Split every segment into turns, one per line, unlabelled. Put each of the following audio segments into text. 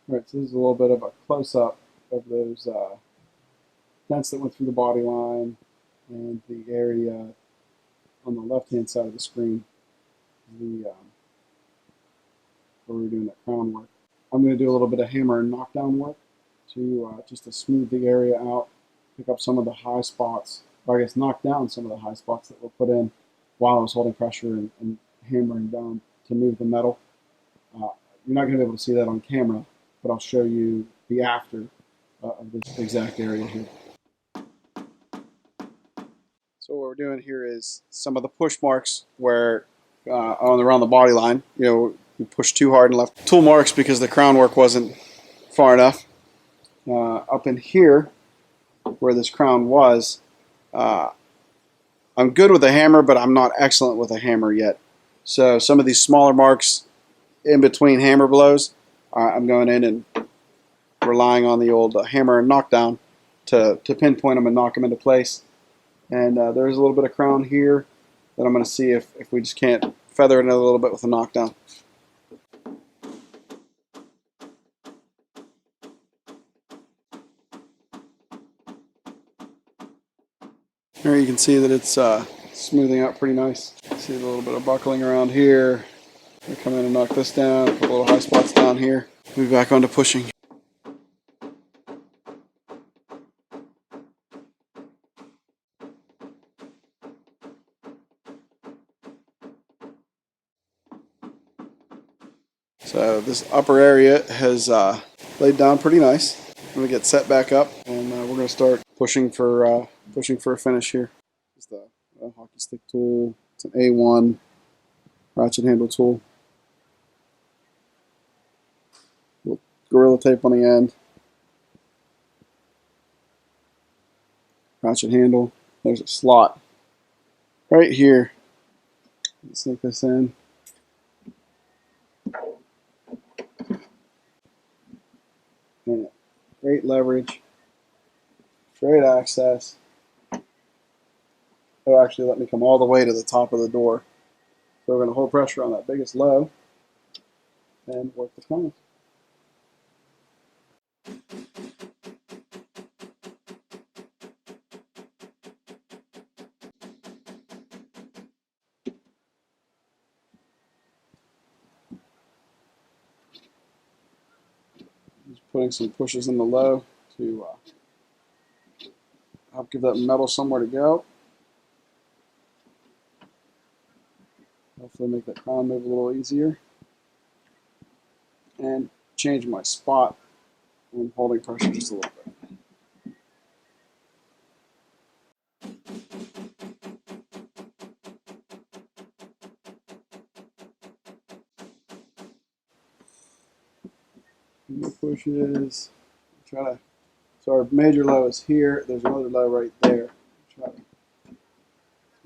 All right, so this is a little bit of a close-up of those dents that went through the body line and the area on the left-hand side of the screen, the where we were doing that crown work. I'm going to do a little bit of hammer and knockdown work to just to smooth the area out, pick up some of the high spots, or I guess knock down some of the high spots that were put in while I was holding pressure and hammering down to move the metal. You're not going to be able to see that on camera, but I'll show you the after of this exact area here. So what we're doing here is some of the push marks where around the body line, we pushed too hard and left tool marks because the crown work wasn't far enough. Up in here, where this crown was, I'm good with a hammer, but I'm not excellent with a hammer yet. So some of these smaller marks in between hammer blows, I'm going in and relying on the old hammer and knockdown to pinpoint them and knock them into place. And there's a little bit of crown here that I'm going to see if we just can't feather it in a little bit with a knockdown. Here you can see that it's smoothing out pretty nice. See a little bit of buckling around here. I come in and knock this down, put little high spots down here. Move back onto pushing. So this upper area has laid down pretty nice. I'm going to get set back up, and we're going to start pushing for a finish here. This is the hockey stick tool. It's an A1 ratchet handle tool. Little Gorilla tape on the end. Ratchet handle. There's a slot right here. Let's sink this in. And great leverage, great access. It'll actually let me come all the way to the top of the door. So we're going to hold pressure on that biggest low and work the crown. Just putting some pushes in the low to help give that metal somewhere to go. Hopefully make that crown move a little easier. And change my spot when holding pressure just a little bit. More pushes. Try to. So our major low is here. There's another low right there. Try to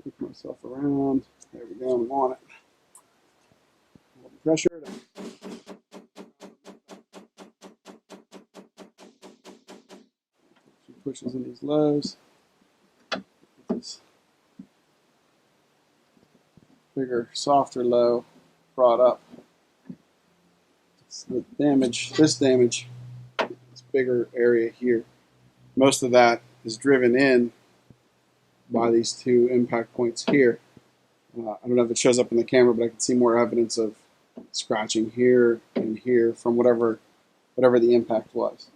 move myself around. There we go. I'm on it. Hold the pressure. Some pushes in these lows. This bigger, softer low brought up. So this damage, this bigger area here, most of that is driven in by these two impact points here. I don't know if it shows up in the camera, but I can see more evidence of scratching here and here from whatever the impact was.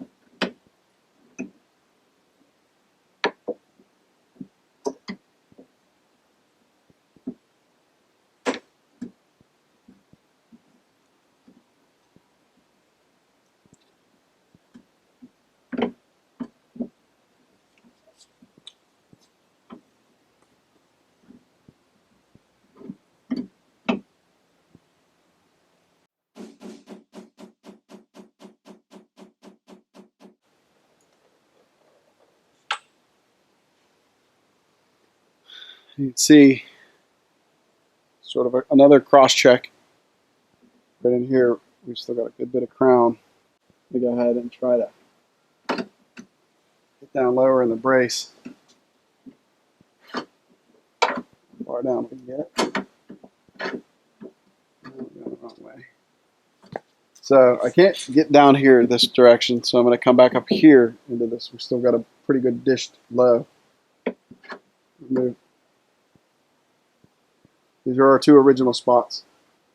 You can see sort of another cross check. Right in here, we've still got a good bit of crown. We go ahead and try to get down lower in the brace. Far down we can get. Oh, we're going the wrong way. So I can't get down here this direction, so I'm going to come back up here into this. We've still got a pretty good dished low. Move. These are our two original spots.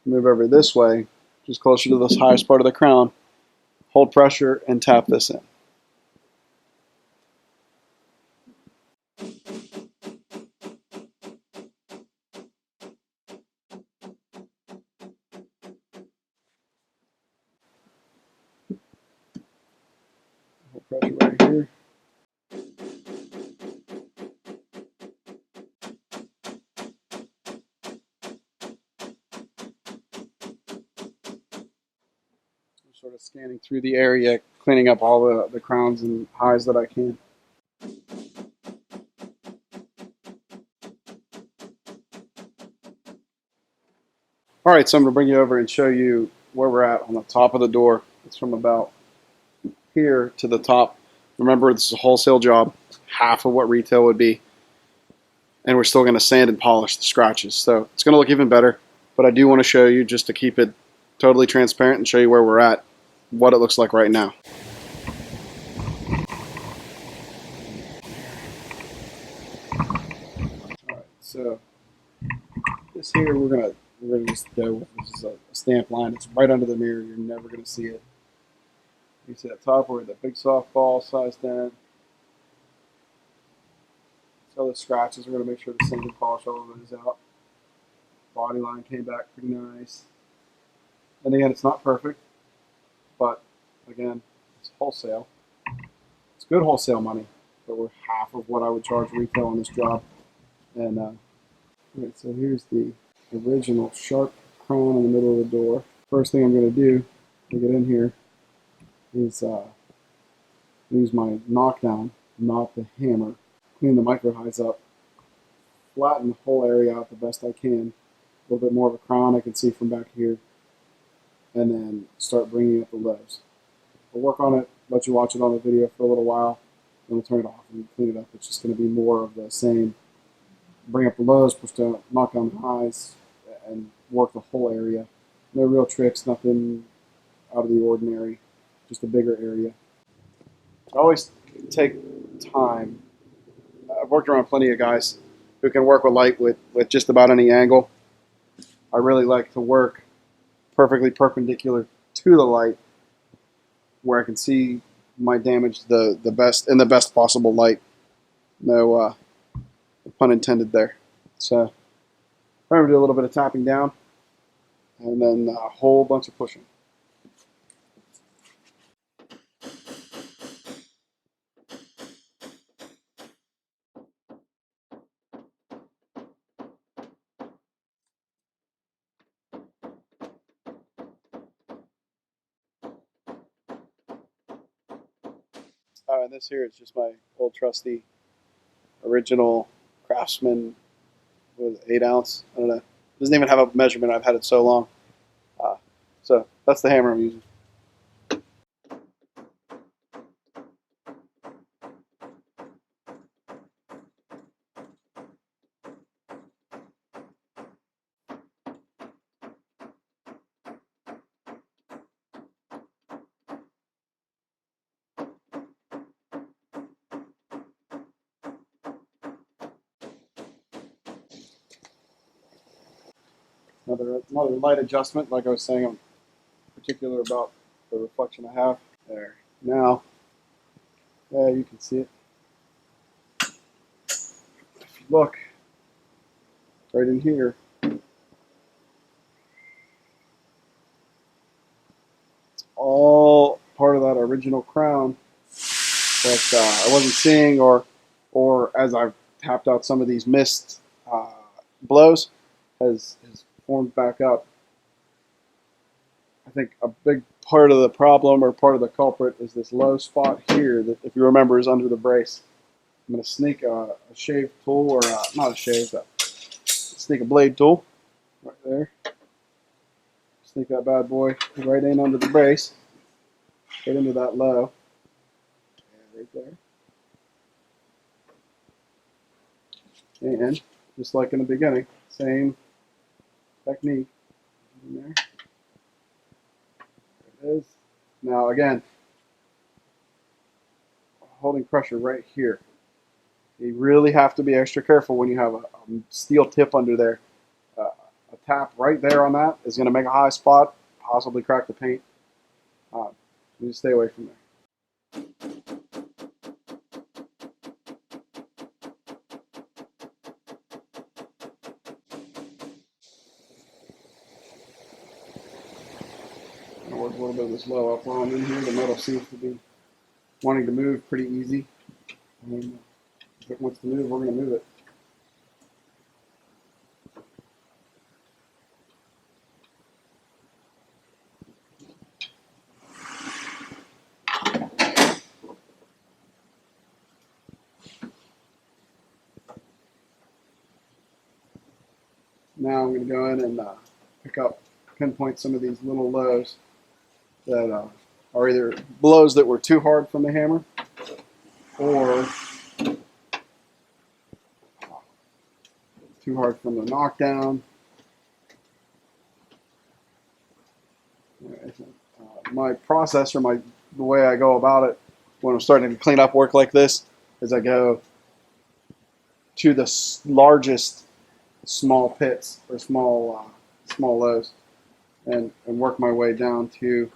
Move over this way, just closer to this highest part of the crown. Hold pressure and tap this in. Hold pressure right here. Sort of scanning through the area, cleaning up all the crowns and highs that I can. All right, so I'm going to bring you over and show you where we're at on the top of the door. It's from about here to the top. Remember, this is a wholesale job, half of what retail would be. And we're still going to sand and polish the scratches. So it's going to look even better. But I do want to show you, just to keep it totally transparent and show you where we're at, what it looks like right now. All right, so this here we're gonna just go with. This is a stamp line. It's right under the mirror. You're never gonna see it. You see that top where the big softball size dent. So the scratches, we're gonna make sure the sand and polish all of it is out. Body line came back pretty nice. And again, it's not perfect, but again, it's wholesale. It's good wholesale money, but we're half of what I would charge retail on this job. And right, so here's the original sharp crown in the middle of the door. First thing I'm going to do to get in here is use my knockdown, not the hammer, clean the micro highs up, flatten the whole area out the best I can. A little bit more of a crown I can see from back here, and then start bringing up the lows. We'll work on it, let you watch it on the video for a little while, then we'll turn it off and clean it up. It's just going to be more of the same. Bring up the lows, push down, knock down the highs, and work the whole area. No real tricks, nothing out of the ordinary, just a bigger area. I always take time. I've worked around plenty of guys who can work with light with just about any angle. I really like to work perfectly perpendicular to the light where I can see my damage the best in the best possible light. No pun intended there. So I'm going to do a little bit of tapping down and then a whole bunch of pushing. And this here is just my old trusty original Craftsman with 8 ounce. I don't know. It doesn't even have a measurement. I've had it so long. So that's the hammer I'm using. Another light adjustment. Like I was saying, I'm particular about the reflection I have. There. Now, yeah, you can see it. If you look right in here, all part of that original crown that I wasn't seeing, or as I've tapped out some of these missed blows, has formed back up. I think a big part of the problem or part of the culprit is this low spot here that, if you remember, is under the brace. I'm going to sneak a shave tool, or not a shave, but sneak a blade tool right there. Sneak that bad boy right in under the brace, right into that low. Yeah, right there. And just like in the beginning, same technique in there. it is. Now again, holding pressure right here. You really have to be extra careful when you have a steel tip under there. A tap right there on that is going to make a high spot, possibly crack the paint. You just stay away from there. I'll work a little bit of this low up while I'm in here. The metal seems to be wanting to move pretty easy. And if it wants to move, we're going to move it. Now I'm going to go in and pinpoint some of these little lows that are either blows that were too hard from the hammer or too hard from the knockdown. My process, or the way I go about it when I'm starting to clean up work like this, is I go to the largest small pits or small lows and work my way down to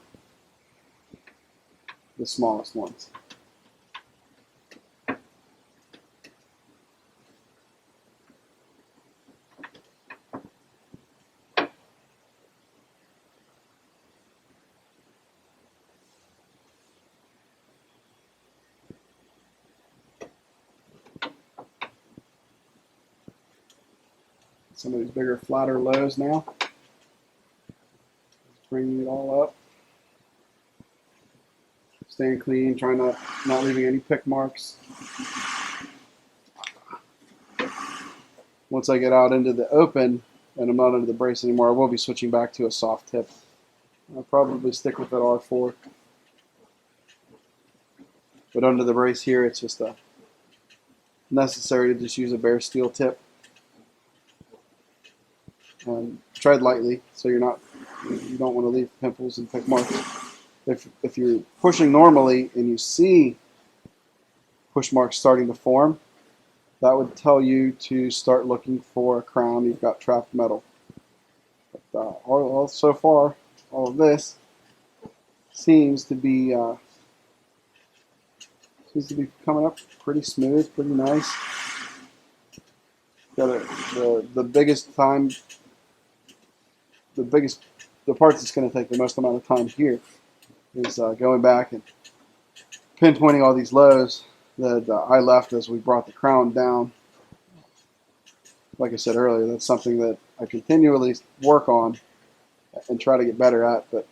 the smallest ones. Some of these bigger, flatter lows now. Just bringing it all up. Staying clean, trying not leaving any pick marks. Once I get out into the open and I'm not under the brace anymore, I will be switching back to a soft tip. I'll probably stick with that R4. But under the brace here, it's just necessary to just use a bare steel tip. Tread lightly, so you don't want to leave pimples and pick marks. If you're pushing normally and you see push marks starting to form, that would tell you to start looking for a crown. You've got trapped metal. But so far, all of this seems to be coming up pretty smooth, pretty nice. Got the biggest time. The part that's going to take the most amount of time here is going back and pinpointing all these lows that I left as we brought the crown down. Like I said earlier, that's something that I continually work on and try to get better at, but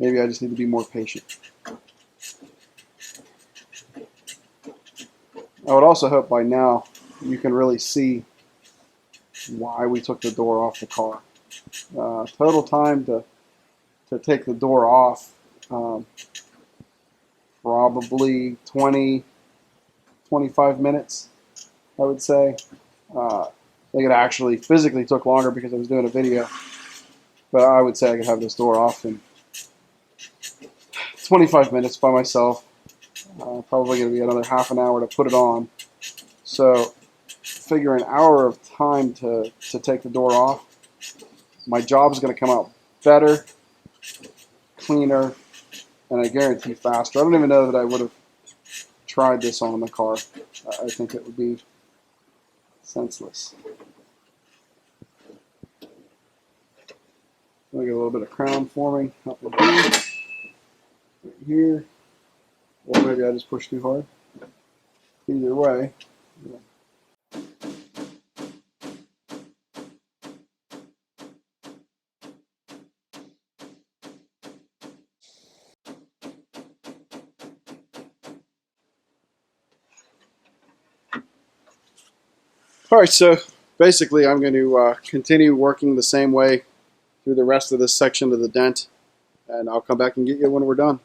maybe I just need to be more patient. I would also hope by now you can really see why we took the door off the car. Total time to take the door off, probably 20-25 minutes, I would say. I think it actually physically took longer because I was doing a video, but I would say I could have this door off in 25 minutes by myself. Probably going to be another half an hour to put it on. So figure an hour of time to take the door off. My job is going to come out better, cleaner, and I guarantee faster. I don't even know that I would have tried this on the car. I think it would be senseless. I'll get a little bit of crown forming up in here, right here, or maybe I just pushed too hard. Either way. Yeah. All right, so basically I'm going to continue working the same way through the rest of this section of the dent, and I'll come back and get you when we're done.